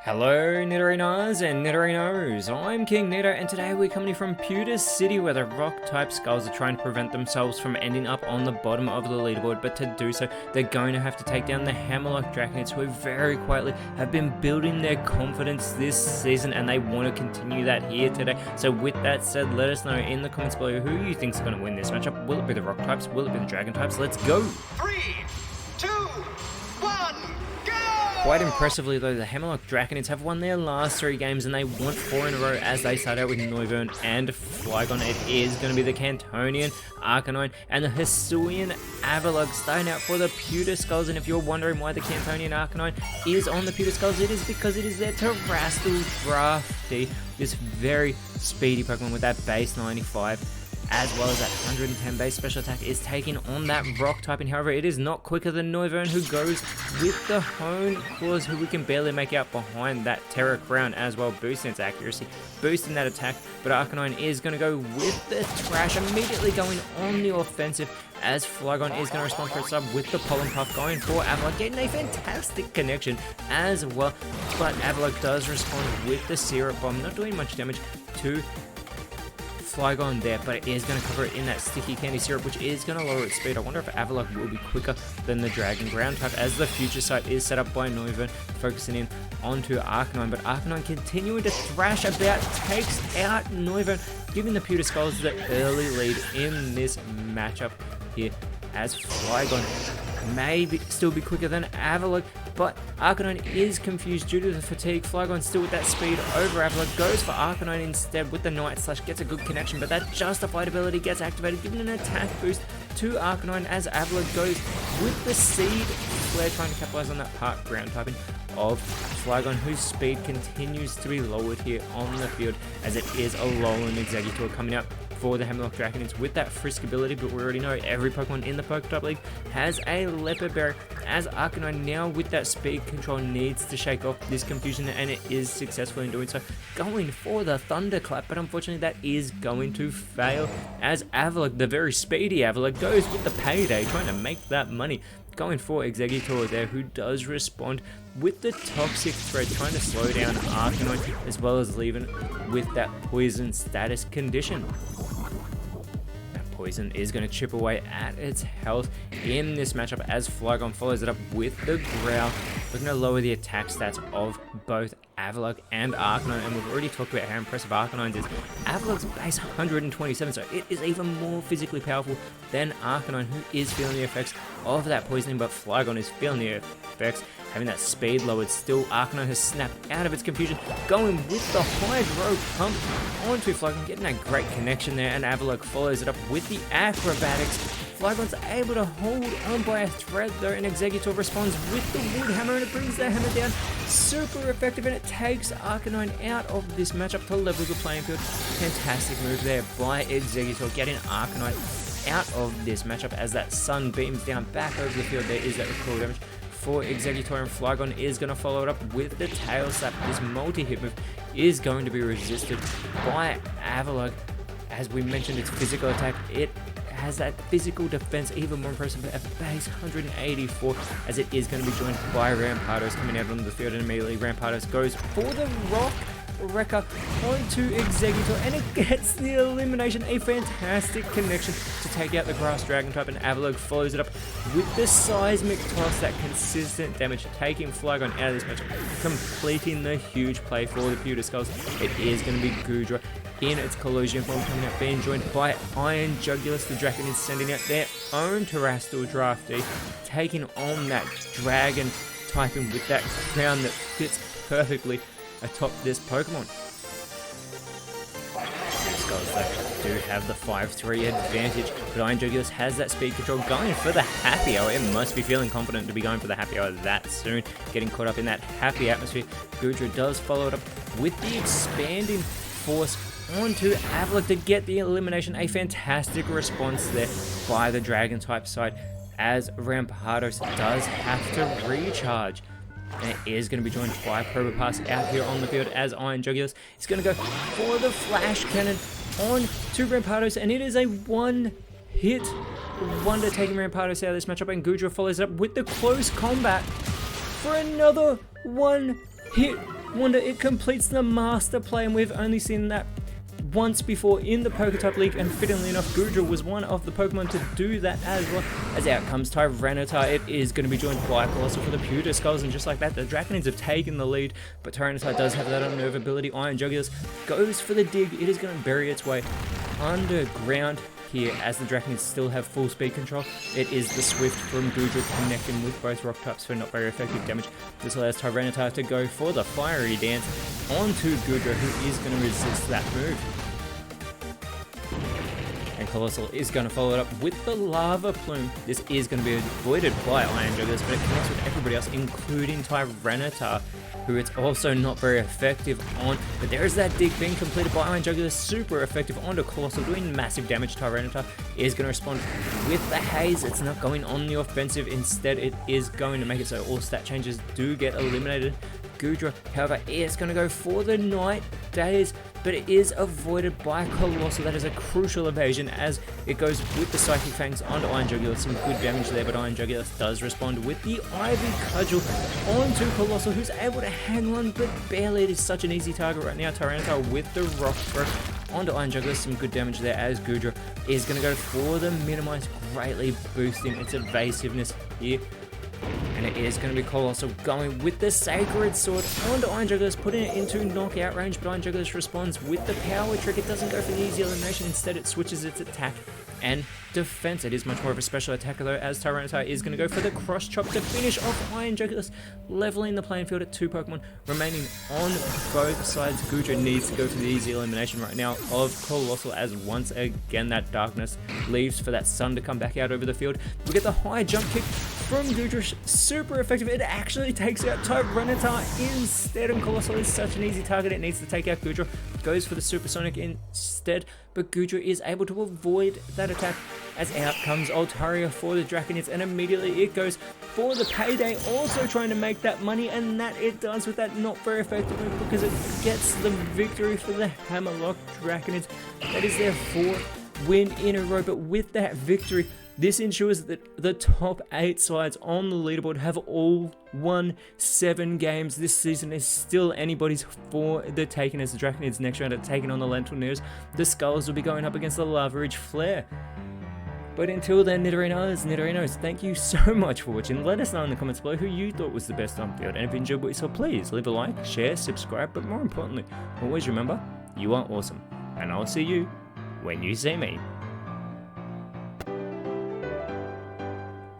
Hello Nidorinas and Nidorinos, I'm KingNido and today we're coming from Pewter City where the rock-type skulls are trying to prevent themselves from ending up on the bottom of the leaderboard, but to do so they're going to have to take down the Hammerlock Dragonids who very quietly have been building their confidence this season and they want to continue that here today. So with that said, let us know in the comments below who you think is going to win this matchup. Will it be the rock types? Will it be the dragon types? Let's go! 3, 2, 1, go! Quite impressively though, the Hammerlock Dragonids have won their last 3 games and they want 4 in a row as they start out with Noivern and Flygon. It is going to be the Cantonian Arcanine and the Hisuian Avalugg starting out for the Pewter Skulls. And if you're wondering why the Cantonian Arcanine is on the Pewter Skulls, it is because it is their Terrestrial Drafty, this very speedy Pokemon with that base 95. As well as that 110 base special attack is taking on that rock typing. However, it is not quicker than Noivern, who goes with the Hone Claws, who we can barely make out behind that Terra Crown as well, boosting its accuracy, boosting that attack. But Arcanine is going to go with the Trash, immediately going on the offensive as Flygon is going to respond for its sub with the Pollen Puff, going for Avalugg, getting a fantastic connection as well. But Avalugg does respond with the Syrup Bomb, not doing much damage to Flygon there, but it is going to cover it in that sticky candy syrup, which is going to lower its speed. I wonder if Avalugg will be quicker than the Dragon Ground type, as the future sight is set up by Noivern, focusing in onto Arcanine. But Arcanine continuing to thrash about, takes out Noivern, giving the Pewter Skulls the early lead in this matchup here, as Flygon may still be quicker than Avalugg, but Arcanine is confused due to the fatigue. Flygon still with that speed over Avalugg, goes for Arcanine instead with the Night Slash, gets a good connection, but that Justified ability gets activated, giving an attack boost to Arcanine as Avalugg goes with the Seed Flare, trying to capitalize on that part ground typing of Flygon, whose speed continues to be lowered here on the field, as it is a Alolan Exeggutor coming out for the Hammerlock Dragonids with that Frisk ability. But we already know every Pokemon in the PokeType League has a Leopard Berry, as Arcanine now with that speed control needs to shake off this confusion, and it is successful in doing so, going for the Thunderclap, but unfortunately that is going to fail as Avalugg, the very speedy Avalugg, goes with the Payday, trying to make that money, going for Exeggutor there, who does respond with the Toxic Thread, trying to slow down Arcanine, as well as leaving with that Poison status condition. That Poison is going to chip away at its health in this matchup as Flygon follows it up with the Growl, looking to lower the attack stats of both Avalugg and Arcanine. And we've already talked about how impressive Arcanine's is. Avalugg's base 127, so it is even more physically powerful than Arcanine, who is feeling the effects of that poisoning, but Flygon is feeling the effects, having that speed lowered. Still, Arcanine has snapped out of its confusion, going with the Hydro Pump onto Flygon, getting that great connection there, and Avalugg follows it up with the Acrobatics. Flygon's able to hold on by a thread though, and Exeggutor responds with the Wood Hammer, and it brings the hammer down. Super effective, and it takes Arcanine out of this matchup to level the playing field. Fantastic move there by Exeggutor, getting Arcanine out of this matchup as that sun beams down back over the field. There is that recoil damage for Exeggutor, and Flygon is going to follow it up with the Tail Slap. This multi-hit move is going to be resisted by Avalugg. As we mentioned, its physical attack, it has that physical defense even more impressive at base 184, as it is going to be joined by Rampardos coming out onto the field, and immediately Rampardos goes for the Rock Wrecker onto Exeggutor, and it gets the elimination. A fantastic connection to take out the Grass Dragon type, and Avalugg follows it up with the Seismic Toss, that consistent damage, taking Flygon out of this matchup, completing the huge play for the Pewter Skulls. It is going to be Goodra in its Collusion form coming out, being joined by Iron Jugulis. The Dragon is sending out their own Terrestrial Drafty, taking on that Dragon typing with that crown that fits perfectly atop this Pokemon. Skulls do have the 5-3 advantage, but Iron Jugulis has that speed control, going for the Happy Hour. It must be feeling confident to be going for the Happy Hour that soon, getting caught up in that happy atmosphere. Goodra does follow it up with the Expanding Force onto Avalugg to get the elimination. A fantastic response there by the Dragon type side, as Rampardos does have to recharge. And it is going to be joined by Probopass out here on the field, as Iron Jugulis is going to go for the Flash Cannon on to Rampardos, and it is a one-hit wonder, taking Rampardos out of this matchup, and Goodra follows it up with the Close Combat for another one-hit Wonder it completes the master play, and we've only seen that once before in the PokeType League, and fittingly enough, Goodra was one of the Pokemon to do that as well. As out comes Tyranitar, it is going to be joined by Colossal for the Pewter Skulls, and just like that, the Draconids have taken the lead, but Tyranitar does have that unnerve ability. Iron Jugulis goes for the dig. It is going to bury its way underground here as the Draconids still have full speed control. It is the Swift from Goodra connecting with both rock types for not very effective damage. This allows Tyranitar to go for the Fiery Dance onto Goodra, who is going to resist that move. And Colossal is going to follow it up with the Lava Plume. This is going to be avoided by Iron Jugulis, but it connects with everybody else, including Tyranitar, who it's also not very effective on. But there is that dig being completed by Iron Jugulis, super effective onto Colossal, doing massive damage. Tyranitar is going to respond with the Haze. It's not going on the offensive. Instead, it is going to make it so all stat changes do get eliminated. Goodra, however, is going to go for the Night Daze, but it is avoided by Colossal. That is a crucial evasion as it goes with the Psychic Fangs onto Iron Jugulis. Some good damage there, but Iron Jugulis does respond with the Ivy Cudgel onto Colossal, who's able to hang on, but barely. It is such an easy target right now. Tyranitar with the Rock Throw onto Iron Jugulis. Some good damage there as Goodra is going to go for the Minimize, greatly boosting its evasiveness here. And it is going to be Colossal going with the Sacred Sword onto Iron Jugulis, putting it into knockout range, but Iron Jugulis responds with the Power Trick. It doesn't go for the easy elimination, instead it switches its attack and defense. It is much more of a special attacker though, as Tyranitar is going to go for the Cross Chop to finish off Iron Jugulis, leveling the playing field at 2 Pokemon remaining on both sides. Goodra needs to go for the easy elimination right now of Colossal, as once again that darkness leaves for that sun to come back out over the field. We get the high jump kick from Goodra, super effective. It actually takes out Tyranitar instead, and Colossal is such an easy target. It needs to take out Goodra, goes for the Supersonic instead, but Goodra is able to avoid that attack as out comes Altaria for the Draconids, and immediately it goes for the Payday, also trying to make that money, and that it does with that not very effective move, because it gets the victory for the Hammerlock Draconids. That is their 4th win in a row, but with that victory, this ensures that the top 8 sides on the leaderboard have all won 7 games. This season is still anybody's for the taking, as the Draconids next round are taking on the Lentilneers. The Skulls will be going up against the Lava Ridge Flare. But until then, Nidorinos, thank you so much for watching. Let us know in the comments below who you thought was the best on field. And if you enjoyed what you saw, please leave a like, share, subscribe, but more importantly, always remember, you are awesome. And I'll see you when you see me.